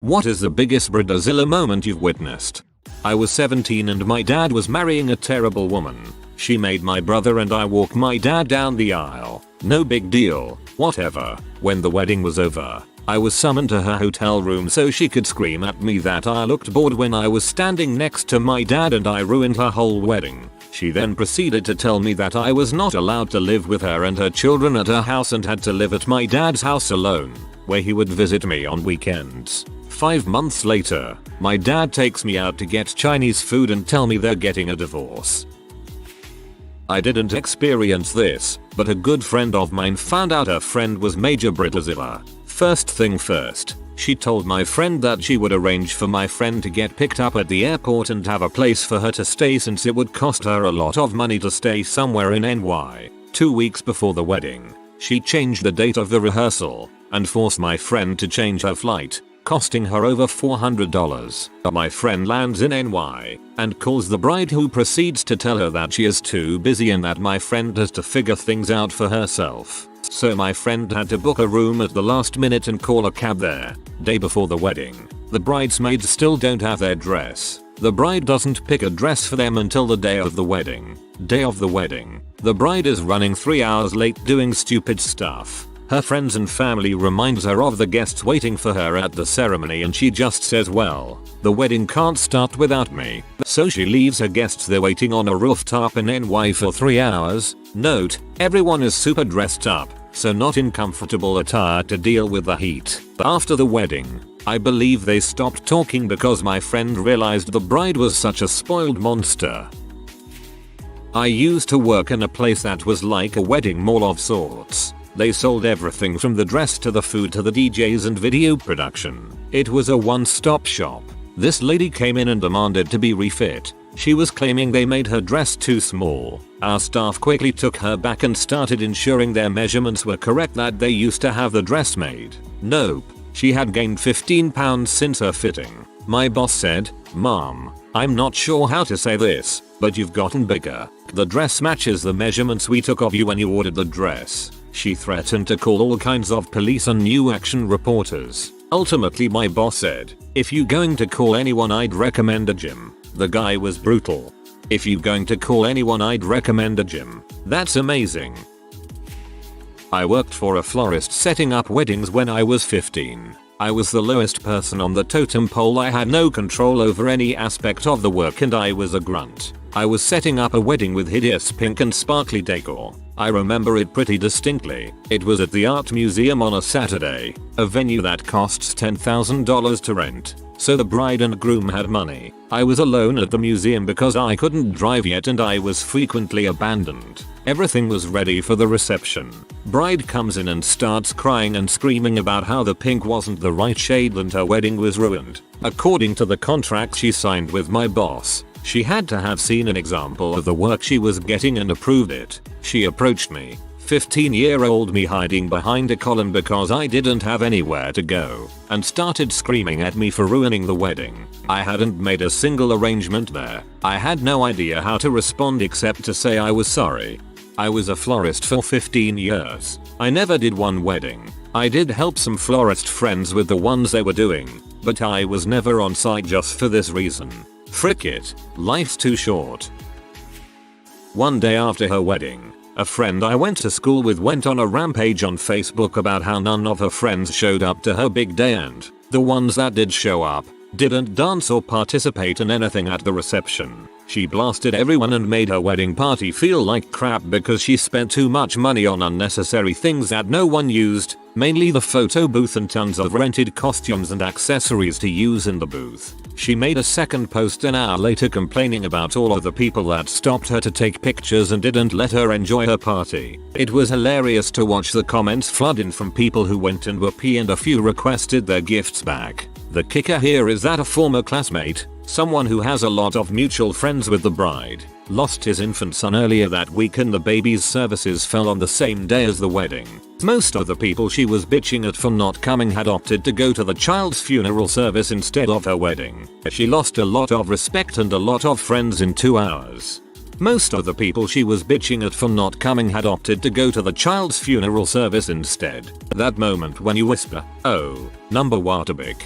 What is the biggest Bridezilla moment you've witnessed? I was 17 and my dad was marrying a terrible woman. She made my brother and I walk my dad down the aisle. No big deal, whatever. When the wedding was over, I was summoned to her hotel room so she could scream at me that I looked bored when I was standing next to my dad and I ruined her whole wedding. She then proceeded to tell me that I was not allowed to live with her and her children at her house and had to live at my dad's house alone, where he would visit me on weekends. 5 months later, my dad takes me out to get Chinese food and tell me they're getting a divorce. I didn't experience this, but a good friend of mine found out her friend was Major Bridezilla. First thing first, she told my friend that she would arrange for my friend to get picked up at the airport and have a place for her to stay since it would cost her a lot of money to stay somewhere in NY. 2 weeks before the wedding, she changed the date of the rehearsal and forced my friend to change her flight, costing her over $400. My friend lands in NY and calls the bride, who proceeds to tell her that she is too busy and that my friend has to figure things out for herself. So my friend had to book a room at the last minute and call a cab there. Day before the wedding, the bridesmaids still don't have their dress. The bride doesn't pick a dress for them until the day of the wedding. Day of the wedding, the bride is running 3 hours late doing stupid stuff. Her friends and family reminds her of the guests waiting for her at the ceremony and she just says, well, the wedding can't start without me. So she leaves her guests there waiting on a rooftop in NY for 3 hours. Note, everyone is super dressed up, so not in comfortable attire to deal with the heat. After the wedding, I believe they stopped talking because my friend realized the bride was such a spoiled monster. I used to work in a place that was like a wedding mall of sorts. They sold everything from the dress to the food to the DJs and video production. It was a one-stop shop. This lady came in and demanded to be refit. She was claiming they made her dress too small. Our staff quickly took her back and started ensuring their measurements were correct, that they used to have the dress made. Nope. She had gained 15 pounds since her fitting. My boss said, "Mom, I'm not sure how to say this, but you've gotten bigger. The dress matches the measurements we took of you when you ordered the dress." She threatened to call all kinds of police and new action reporters. Ultimately my boss said, "If you going to call anyone, I'd recommend a gym." The guy was brutal. "If you going to call anyone, I'd recommend a gym." That's amazing. I worked for a florist setting up weddings when I was 15. I was the lowest person on the totem pole. I had no control over any aspect of the work and I was a grunt. I was setting up a wedding with hideous pink and sparkly decor. I remember it pretty distinctly. It was at the art museum on a Saturday, a venue that costs $10,000 to rent. So the bride and groom had money. I was alone at the museum because I couldn't drive yet and I was frequently abandoned. Everything was ready for the reception. Bride comes in and starts crying and screaming about how the pink wasn't the right shade and her wedding was ruined. According to the contract she signed with my boss, she had to have seen an example of the work she was getting and approved it. She approached me, 15-year-old me hiding behind a column because I didn't have anywhere to go, and started screaming at me for ruining the wedding. I hadn't made a single arrangement there. I had no idea how to respond except to say I was sorry. I was a florist for 15 years. I never did one wedding. I did help some florist friends with the ones they were doing, but I was never on site just for this reason. Frick it, life's too short. One day after her wedding, a friend I went to school with went on a rampage on Facebook about how none of her friends showed up to her big day and the ones that did show up didn't dance or participate in anything at the reception. She blasted everyone and made her wedding party feel like crap because she spent too much money on unnecessary things that no one used, mainly the photo booth and tons of rented costumes and accessories to use in the booth. She made a second post an hour later complaining about all of the people that stopped her to take pictures and didn't let her enjoy her party. It was hilarious to watch the comments flood in from people who went and were pee and a few requested their gifts back. The kicker here is that a former classmate, someone who has a lot of mutual friends with the bride, lost his infant son earlier that week and the baby's services fell on the same day as the wedding. Most of the people she was bitching at for not coming had opted to go to the child's funeral service instead of her wedding. She lost a lot of respect and a lot of friends in 2 hours. Most of the people she was bitching at for not coming had opted to go to the child's funeral service instead. That moment when you whisper, "Oh, number Waterbick."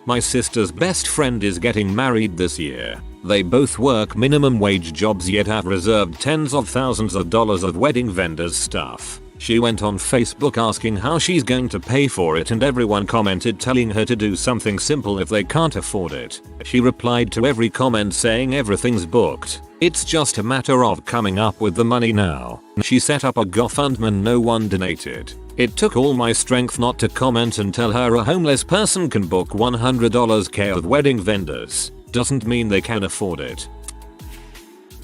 My sister's best friend is getting married this year. They both work minimum wage jobs yet have reserved tens of thousands of dollars of wedding vendors stuff. She went on Facebook asking how she's going to pay for it and everyone commented telling her to do something simple if they can't afford it. She replied to every comment saying everything's booked. It's just a matter of coming up with the money now. She set up a GoFundMe and no one donated. It took all my strength not to comment and tell her a homeless person can book $100k of wedding vendors. Doesn't mean they can afford it.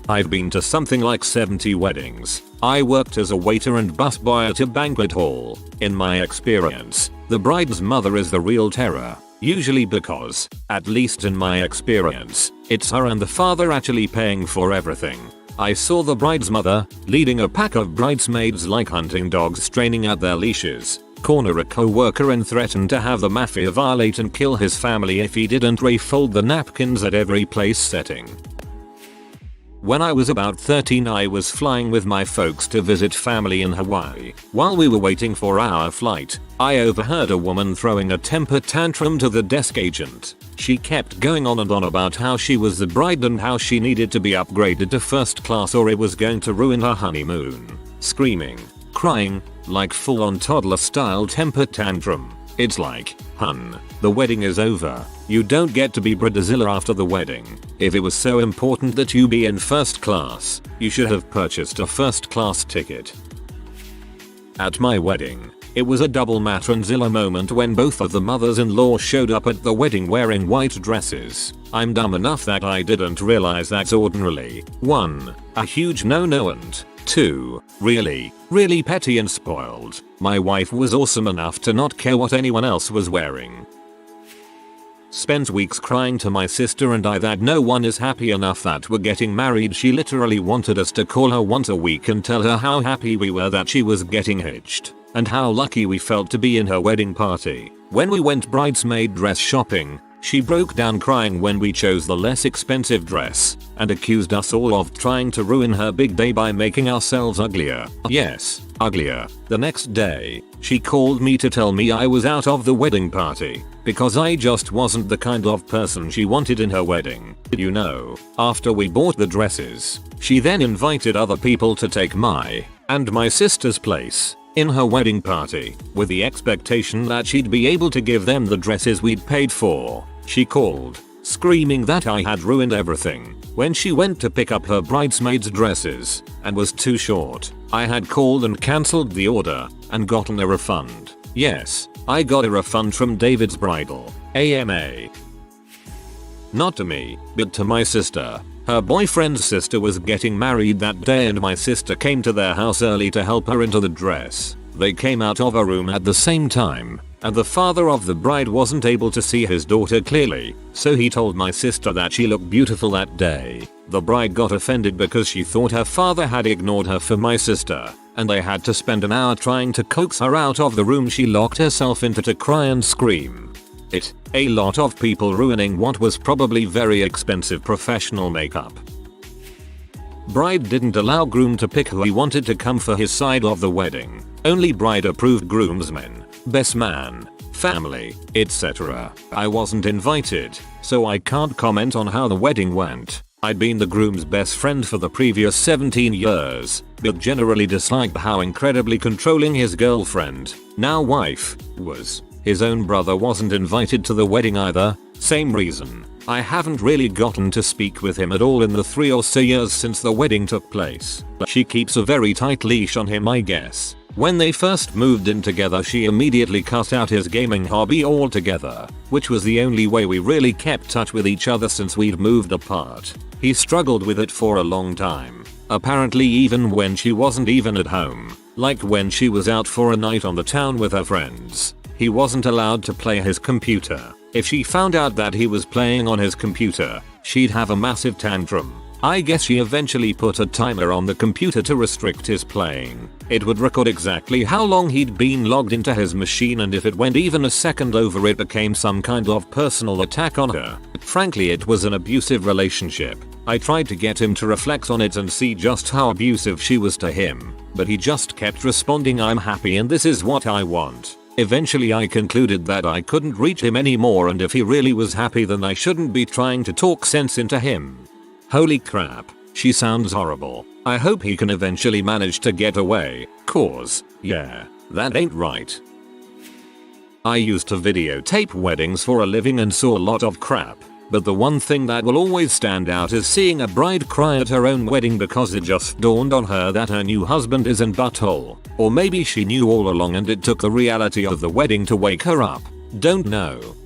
I've been to something like 70 weddings. I worked as a waiter and busboy at a banquet hall. In my experience, the bride's mother is the real terror. Usually because, at least in my experience, it's her and the father actually paying for everything. I saw the bride's mother, leading a pack of bridesmaids like hunting dogs straining at their leashes, corner a co-worker and threaten to have the mafia violate and kill his family if he didn't refold the napkins at every place setting. When I was about 13 I was flying with my folks to visit family in Hawaii. While we were waiting for our flight, I overheard a woman throwing a temper tantrum to the desk agent. She kept going on and on about how she was the bride and how she needed to be upgraded to first class or it was going to ruin her honeymoon. Screaming, crying, like full on toddler style temper tantrum. It's like, hun, the wedding is over. You don't get to be Bridezilla after the wedding. If it was so important that you be in first class, you should have purchased a first class ticket. At my wedding, it was a double matronzilla moment when both of the mothers-in-law showed up at the wedding wearing white dresses. I'm dumb enough that I didn't realize that's ordinarily 1. A huge no-no and 2. Really petty and spoiled. My wife was awesome enough to not care what anyone else was wearing. Spent weeks crying to my sister and I that no one is happy enough that we're getting married. She literally wanted us to call her once a week and tell her how happy we were that she was getting hitched, and how lucky we felt to be in her wedding party. When we went bridesmaid dress shopping, she broke down crying when we chose the less expensive dress, and accused us all of trying to ruin her big day by making ourselves uglier. Yes, uglier. The next day, she called me to tell me I was out of the wedding party, because I just wasn't the kind of person she wanted in her wedding. You know, after we bought the dresses, she then invited other people to take my and my sister's place in her wedding party, with the expectation that she'd be able to give them the dresses we'd paid for. She called, screaming that I had ruined everything. When she went to pick up her bridesmaids' dresses and was too short, I had called and cancelled the order and gotten a refund. Yes, I got a refund from David's Bridal, AMA. Not to me, but to my sister. Her boyfriend's sister was getting married that day and my sister came to their house early to help her into the dress. They came out of a room at the same time, and the father of the bride wasn't able to see his daughter clearly, so he told my sister that she looked beautiful that day. The bride got offended because she thought her father had ignored her for my sister, and they had to spend an hour trying to coax her out of the room she locked herself into to cry and scream. A lot of people ruining what was probably very expensive professional makeup. Bride didn't allow groom to pick who he wanted to come for his side of the wedding. Only bride approved groomsmen, best man, family, etc. I wasn't invited, so I can't comment on how the wedding went. I'd been the groom's best friend for the previous 17 years, but generally disliked how incredibly controlling his girlfriend, now wife, was. His own brother wasn't invited to the wedding either, same reason. I haven't really gotten to speak with him at all in the 3 or so years since the wedding took place. She keeps a very tight leash on him, I guess. When they first moved in together she immediately cut out his gaming hobby altogether, which was the only way we really kept touch with each other since we'd moved apart. He struggled with it for a long time, apparently even when she wasn't even at home, like when she was out for a night on the town with her friends. He wasn't allowed to play his computer. If she found out that he was playing on his computer, she'd have a massive tantrum. I guess she eventually put a timer on the computer to restrict his playing. It would record exactly how long he'd been logged into his machine, and if it went even a second over it became some kind of personal attack on her. Frankly, it was an abusive relationship. I tried to get him to reflect on it and see just how abusive she was to him, but he just kept responding, "I'm happy and this is what I want." Eventually I concluded that I couldn't reach him anymore, and if he really was happy then I shouldn't be trying to talk sense into him. Holy crap, she sounds horrible. I hope he can eventually manage to get away, cause, yeah, that ain't right. I used to videotape weddings for a living and saw a lot of crap. But the one thing that will always stand out is seeing a bride cry at her own wedding because it just dawned on her that her new husband is in butthole. Or maybe she knew all along and it took the reality of the wedding to wake her up. Don't know.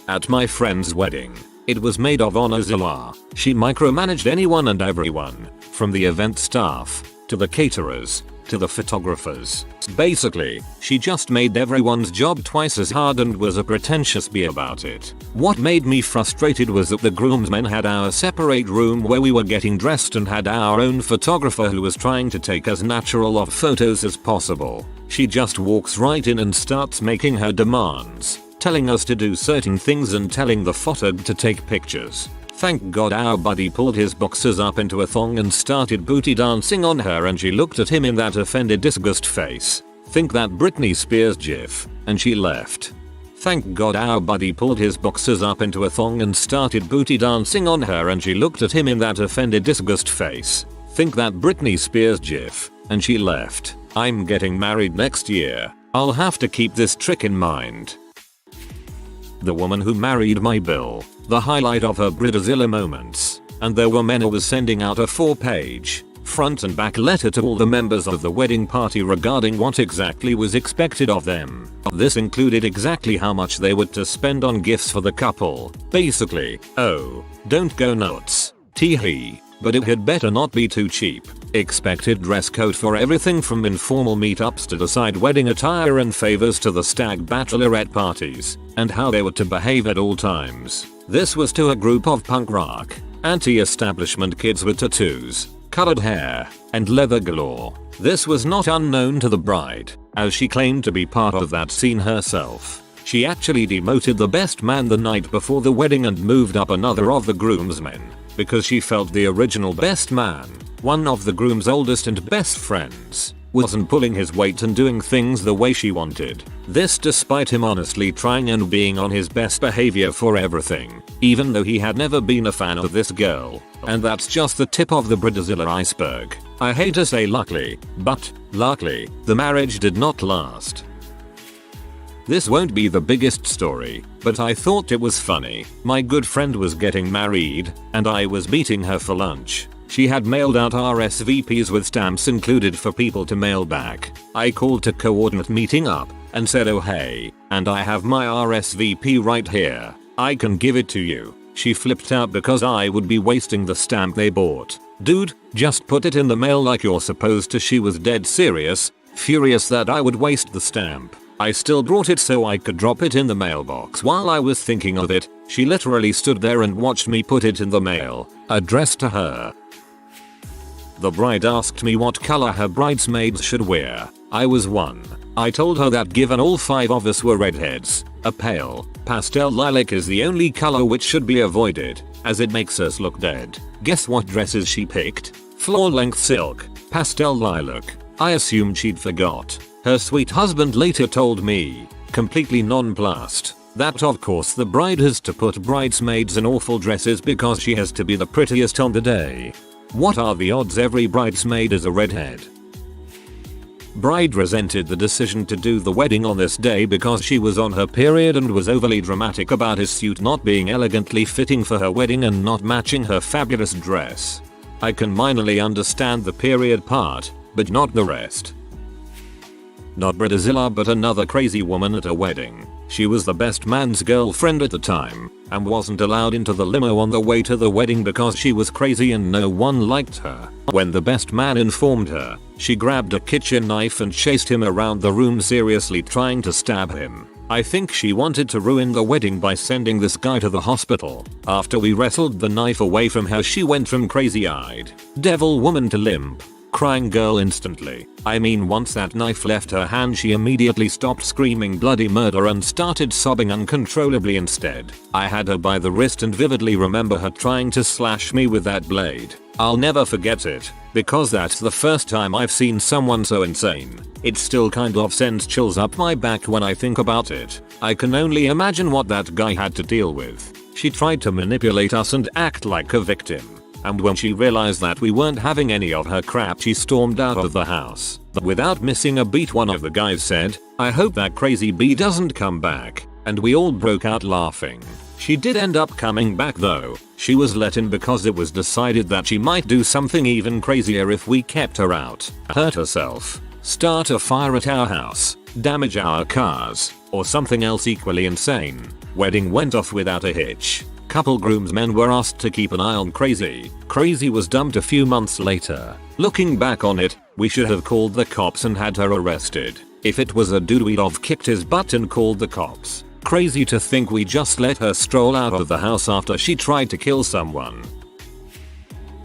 At my friend's wedding, it was maid of honor Zilla. She micromanaged anyone and everyone, from the event staff, to the caterers, to the photographers. Basically, she just made everyone's job twice as hard and was a pretentious bee about it. What made me frustrated was that the groomsmen had our separate room where we were getting dressed and had our own photographer who was trying to take as natural of photos as possible. She just walks right in and starts making her demands, telling us to do certain things and telling the photog to take pictures. Thank God our buddy pulled his boxers up into a thong and started booty dancing on her, and she looked at him in that offended disgust face. Think that Britney Spears gif, and she left. Thank God our buddy pulled his boxers up into a thong and started booty dancing on her, and she looked at him in that offended disgust face. Think that Britney Spears gif, and she left. I'm getting married next year. I'll have to keep this trick in mind. The woman who married my bill. The highlight of her Bridezilla moments. And there were men who was sending out a 4-page, front and back letter to all the members of the wedding party regarding what exactly was expected of them. This included exactly how much they were to spend on gifts for the couple. Basically, oh, don't go nuts. Tee-hee. But it had better not be too cheap. Expected dress code for everything from informal meetups to decide wedding attire and favors to the stag bachelorette parties, and how they were to behave at all times. This was to a group of punk rock, anti-establishment kids with tattoos, colored hair, and leather galore. This was not unknown to the bride, as she claimed to be part of that scene herself. She actually demoted the best man the night before the wedding and moved up another of the groomsmen, because she felt the original best man, one of the groom's oldest and best friends, wasn't pulling his weight and doing things the way she wanted. This despite him honestly trying and being on his best behavior for everything, even though he had never been a fan of this girl. And that's just the tip of the Bridezilla iceberg. I hate to say luckily, but, luckily, the marriage did not last. This won't be the biggest story, but I thought it was funny. My good friend was getting married, and I was meeting her for lunch. She had mailed out RSVPs with stamps included for people to mail back. I called to coordinate meeting up, and said oh hey, and I have my RSVP right here. I can give it to you. She flipped out because I would be wasting the stamp they bought. Dude, just put it in the mail like you're supposed to. She was dead serious, furious that I would waste the stamp. I still brought it so I could drop it in the mailbox. While I was thinking of it, she literally stood there and watched me put it in the mail, addressed to her. The bride asked me what color her bridesmaids should wear. I was 1. I told her that given all 5 of us were redheads, a pale, pastel lilac is the only color which should be avoided, as it makes us look dead. Guess what dresses she picked? Floor-length silk, pastel lilac. I assumed she'd forgot. Her sweet husband later told me, completely nonplussed, that of course the bride has to put bridesmaids in awful dresses because she has to be the prettiest on the day. What are the odds every bridesmaid is a redhead? Bride resented the decision to do the wedding on this day because she was on her period and was overly dramatic about his suit not being elegantly fitting for her wedding and not matching her fabulous dress. I can minorly understand the period part, but not the rest. Not Bridezilla but another crazy woman at a wedding. She was the best man's girlfriend at the time, and wasn't allowed into the limo on the way to the wedding because she was crazy and no one liked her. When the best man informed her, she grabbed a kitchen knife and chased him around the room seriously trying to stab him. I think she wanted to ruin the wedding by sending this guy to the hospital. After we wrestled the knife away from her, she went from crazy-eyed devil woman to limp, crying girl instantly. I mean, once that knife left her hand she immediately stopped screaming bloody murder and started sobbing uncontrollably instead. I had her by the wrist and vividly remember her trying to slash me with that blade. I'll never forget it, because that's the first time I've seen someone so insane. It still kind of sends chills up my back when I think about it. I can only imagine what that guy had to deal with. She tried to manipulate us and act like a victim. And when she realized that we weren't having any of her crap, she stormed out of the house. Without missing a beat, one of the guys said, "I hope that crazy bee doesn't come back." And we all broke out laughing. She did end up coming back though. She was let in because it was decided that she might do something even crazier if we kept her out. Hurt herself, start a fire at our house, damage our cars, or something else equally insane. Wedding went off without a hitch. Couple groomsmen were asked to keep an eye on Crazy. Crazy was dumped a few months later. Looking back on it, we should have called the cops and had her arrested. If it was a dude, we'd have kicked his butt and called the cops. Crazy to think we just let her stroll out of the house after she tried to kill someone.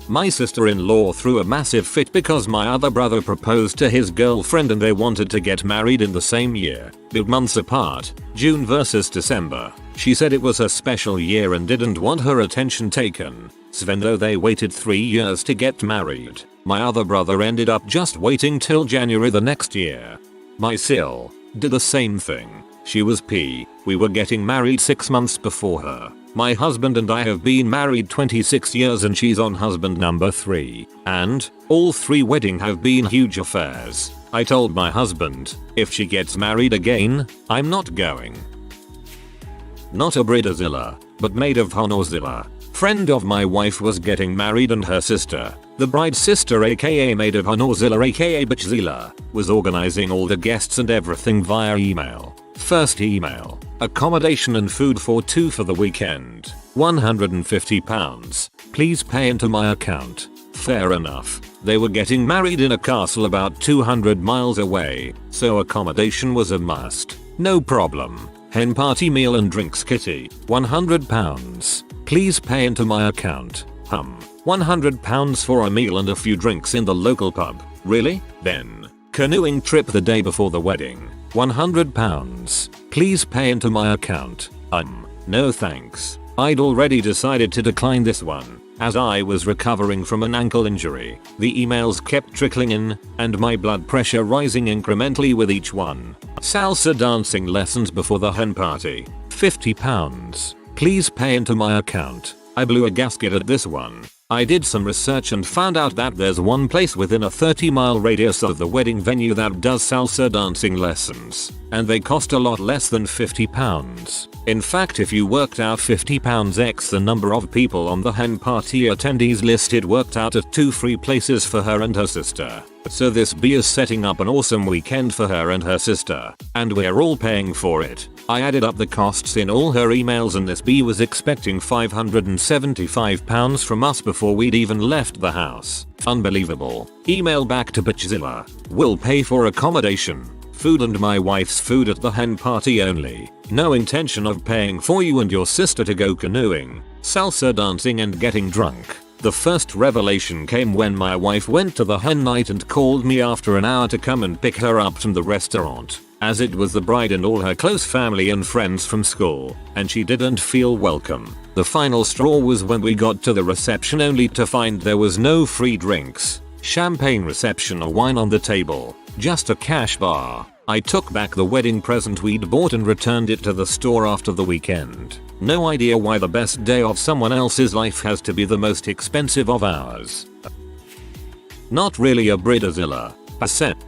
My sister-in-law threw a massive fit because my other brother proposed to his girlfriend and they wanted to get married in the same year, but months apart, June versus December. She said it was a special year and didn't want her attention taken. Even though they waited 3 years to get married, my other brother ended up just waiting till January the next year. My sil did the same thing. She was P. We were getting married 6 months before her. My husband and I have been married 26 years and she's on husband number 3. And all 3 weddings have been huge affairs. I told my husband, if she gets married again, I'm not going. Not a Bridezilla, but maid of Honorzilla. Friend of my wife was getting married and her sister, the bride's sister aka maid of Honorzilla aka Bridezilla, was organizing all the guests and everything via email. First email, accommodation and food for 2 for the weekend, £150, please pay into my account. Fair enough. They were getting married in a castle about 200 miles away, so accommodation was a must. No problem. Hen party meal and drinks kitty, £100. Please pay into my account. £100 for a meal and a few drinks in the local pub. Really? Then, canoeing trip the day before the wedding, £100. Please pay into my account. No thanks. I'd already decided to decline this one, as I was recovering from an ankle injury. The emails kept trickling in, and my blood pressure rising incrementally with each one. Salsa dancing lessons before the hen party, £50. Please pay into my account. I blew a gasket at this one. I did some research and found out that there's one place within a 30-mile radius of the wedding venue that does salsa dancing lessons, and they cost a lot less than £50. In fact, if you worked out £50 x the number of people on the hen party attendees list, it worked out at 2 free places for her and her sister. So this bee is setting up an awesome weekend for her and her sister, and we're all paying for it. I added up the costs in all her emails and this bee was expecting £575 from us before we'd even left the house. Unbelievable. Email back to Bridezilla. We'll pay for accommodation, food and my wife's food at the hen party only. No intention of paying for you and your sister to go canoeing, salsa dancing and getting drunk. The first revelation came when my wife went to the hen night and called me after an hour to come and pick her up from the restaurant, as it was the bride and all her close family and friends from school, and she didn't feel welcome. The final straw was when we got to the reception only to find there was no free drinks, champagne reception or wine on the table, just a cash bar. I took back the wedding present we'd bought and returned it to the store after the weekend. No idea why the best day of someone else's life has to be the most expensive of ours. Not really a Bridezilla,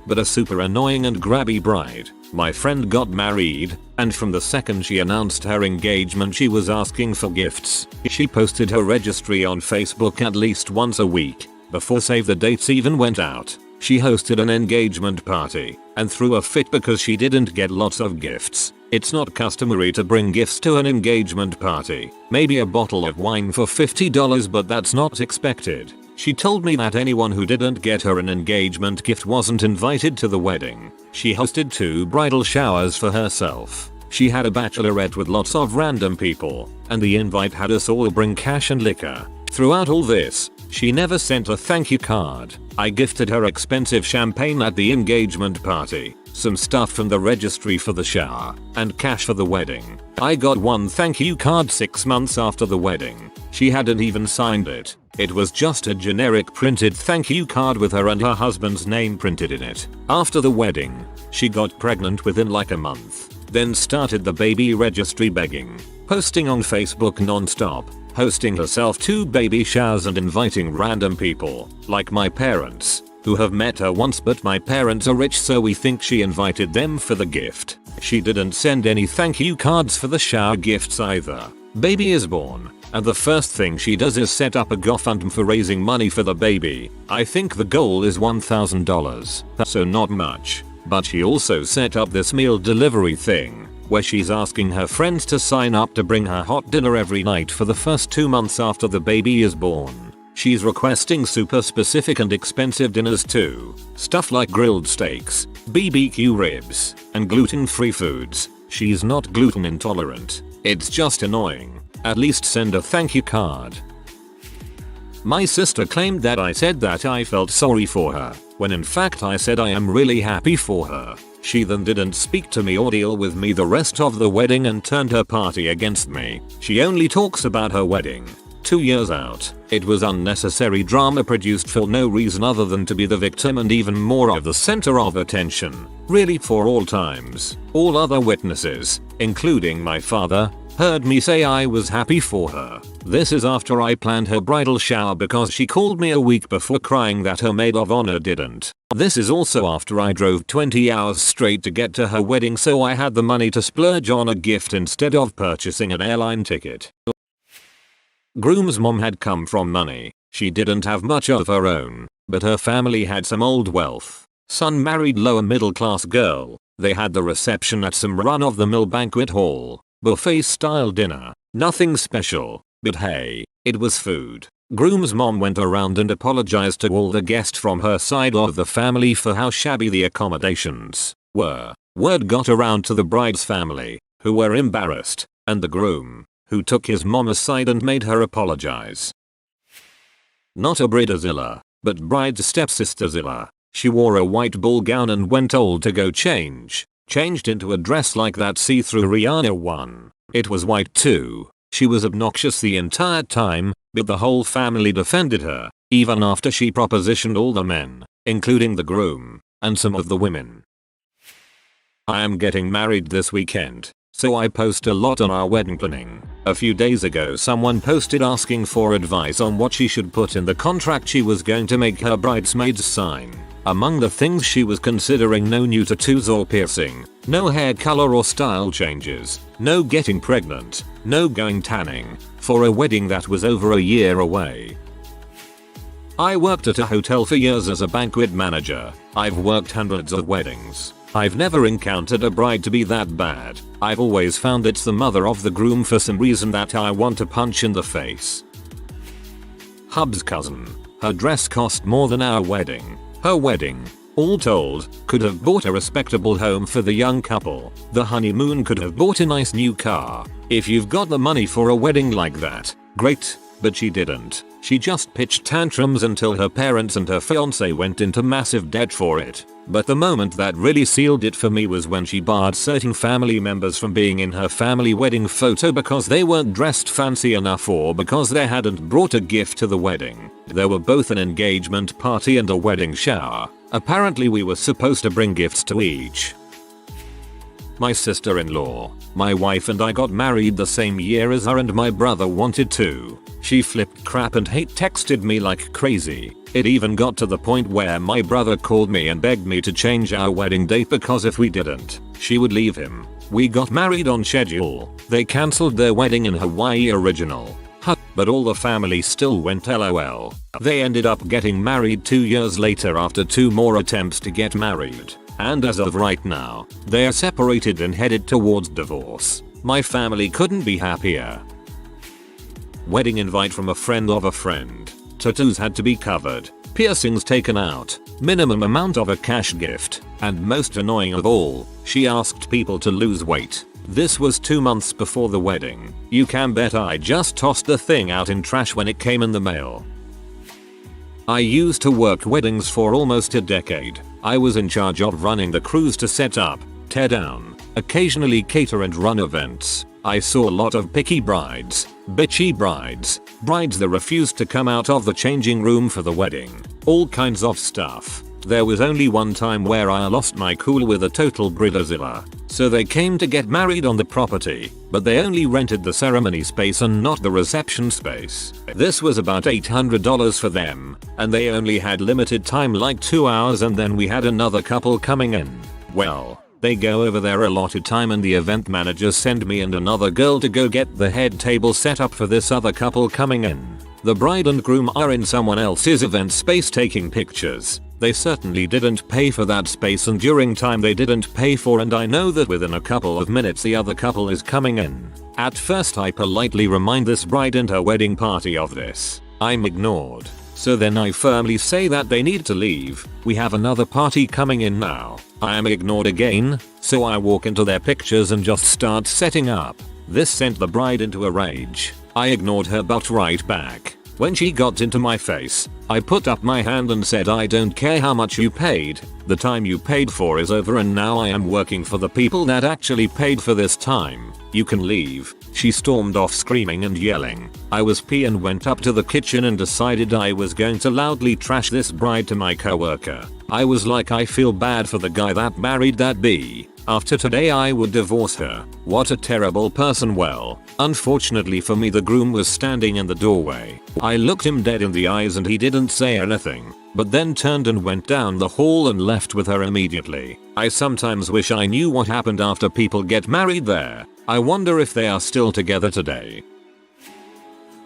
but a super annoying and grabby bride. My friend got married, and from the second she announced her engagement she was asking for gifts. She posted her registry on Facebook at least once a week, before save the dates even went out. She hosted an engagement party, and threw a fit because she didn't get lots of gifts. It's not customary to bring gifts to an engagement party. Maybe a bottle of wine for $50, but that's not expected. She told me that anyone who didn't get her an engagement gift wasn't invited to the wedding. She hosted 2 bridal showers for herself. She had a bachelorette with lots of random people, and the invite had us all bring cash and liquor. Throughout all this, she never sent a thank you card. I gifted her expensive champagne at the engagement party, some stuff from the registry for the shower, and cash for the wedding. I got one thank you card 6 months after the wedding. She hadn't even signed it. It was just a generic printed thank you card with her and her husband's name printed in it. After the wedding, she got pregnant within like a month, then started the baby registry begging, posting on Facebook non-stop, hosting herself 2 baby showers and inviting random people, like my parents, who have met her once, but my parents are rich so we think she invited them for the gift. She didn't send any thank you cards for the shower gifts either. Baby is born, and the first thing she does is set up a GoFundMe for raising money for the baby. I think the goal is $1,000, so not much, but she also set up this meal delivery thing, where she's asking her friends to sign up to bring her hot dinner every night for the first 2 months after the baby is born. She's requesting super specific and expensive dinners too. Stuff like grilled steaks, BBQ ribs, and gluten-free foods. She's not gluten intolerant. It's just annoying. At least send a thank you card. My sister claimed that I said that I felt sorry for her, when in fact I said I am really happy for her. She then didn't speak to me or deal with me the rest of the wedding and turned her party against me. She only talks about her wedding 2 years out. It was unnecessary drama produced for no reason other than to be the victim and even more of the center of attention. Really, for all times. All other witnesses, including my father, heard me say I was happy for her. This is after I planned her bridal shower because she called me a week before crying that her maid of honor didn't. This is also after I drove 20 hours straight to get to her wedding so I had the money to splurge on a gift instead of purchasing an airline ticket. Groom's mom had come from money. She didn't have much of her own, but her family had some old wealth. Son married lower middle class girl. They had the reception at some run-of-the-mill banquet hall. Buffet style dinner. Nothing special, but hey, it was food. Groom's mom went around and apologized to all the guests from her side of the family for how shabby the accommodations were. Word got around to the bride's family, who were embarrassed, and the groom, who took his mom aside and made her apologize. Not a Bridezilla, but bride's stepsisterzilla. She wore a white ball gown and when told to go change, changed into a dress like that see-through Rihanna one. It was white too. She was obnoxious the entire time, but the whole family defended her, even after she propositioned all the men, including the groom, and some of the women. I am getting married this weekend, so I post a lot on our wedding planning. A few days ago someone posted asking for advice on what she should put in the contract she was going to make her bridesmaids sign. Among the things she was considering: no new tattoos or piercing, no hair color or style changes, no getting pregnant, no going tanning, for a wedding that was over a year away. I worked at a hotel for years as a banquet manager. I've worked hundreds of weddings. I've never encountered a bride to be that bad. I've always found it's the mother of the groom for some reason that I want to punch in the face. Hub's cousin. Her dress cost more than our wedding. Her wedding, all told, could have bought a respectable home for the young couple. The honeymoon could have bought a nice new car. If you've got the money for a wedding like that, great, but she didn't. She just pitched tantrums until her parents and her fiancé went into massive debt for it. But the moment that really sealed it for me was when she barred certain family members from being in her family wedding photo because they weren't dressed fancy enough or because they hadn't brought a gift to the wedding. There were both an engagement party and a wedding shower. Apparently we were supposed to bring gifts to each. My sister-in-law, my wife, and I got married the same year as her and my brother wanted to. She flipped crap and hate texted me like crazy. It even got to the point where my brother called me and begged me to change our wedding date because if we didn't, she would leave him. We got married on schedule. They cancelled their wedding in Hawaii original. But all the family still went LOL. They ended up getting married 2 years later after 2 more attempts to get married. And as of right now, they are separated and headed towards divorce. My family couldn't be happier. Wedding invite from a friend of a friend. Tattoos had to be covered, piercings taken out, minimum amount of a cash gift, and most annoying of all, she asked people to lose weight. This was 2 months before the wedding. You can bet I just tossed the thing out in trash when it came in the mail. I used to work weddings for almost a decade. I was in charge of running the crews to set up, tear down, occasionally cater and run events. I saw a lot of picky brides, bitchy brides, brides that refused to come out of the changing room for the wedding, all kinds of stuff. There was only one time where I lost my cool with a total Bridezilla. So they came to get married on the property, but they only rented the ceremony space and not the reception space. This was about $800 for them, and they only had limited time, like 2 hours, and then we had another couple coming in. Well, they go over their allotted time and the event managers send me and another girl to go get the head table set up for this other couple coming in. The bride and groom are in someone else's event space taking pictures. They certainly didn't pay for that space, and during time they didn't pay for, and I know that within a couple of minutes the other couple is coming in. At first I politely remind this bride and her wedding party of this. I'm ignored. So then I firmly say that they need to leave. We have another party coming in now. I am ignored again, so I walk into their pictures and just start setting up. This sent the bride into a rage. I ignored her butt right back. When she got into my face, I put up my hand and said, I don't care how much you paid, the time you paid for is over and now I am working for the people that actually paid for this time. You can leave. She stormed off screaming and yelling. I was pissed and went up to the kitchen and decided I was going to loudly trash this bride to my coworker. I was like, I feel bad for the guy that married that bee. After today I would divorce her. What a terrible person. Well, unfortunately for me the groom was standing in the doorway. I looked him dead in the eyes and he didn't say anything, but then turned and went down the hall and left with her immediately. I sometimes wish I knew what happened after people get married there. I wonder if they are still together today.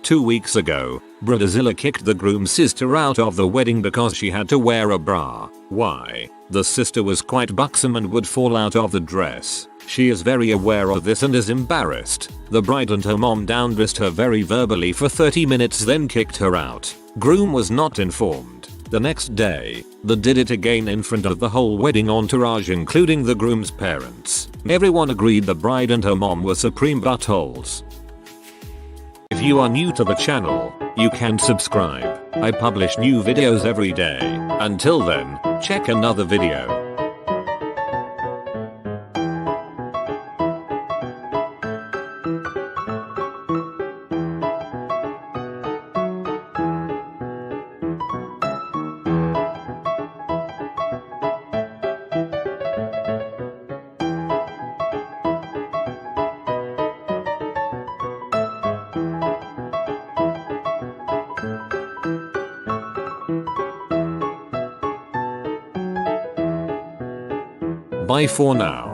2 weeks ago, Bridezilla kicked the groom's sister out of the wedding because she had to wear a bra. Why? The sister was quite buxom and would fall out of the dress. She is very aware of this and is embarrassed. The bride and her mom down-dressed her very verbally for 30 minutes, then kicked her out. Groom was not informed. The next day, they did it again in front of the whole wedding entourage, including the groom's parents. Everyone agreed the bride and her mom were supreme buttholes. If you are new to the channel, you can subscribe. I publish new videos every day. Until then, check another video. Bye for now.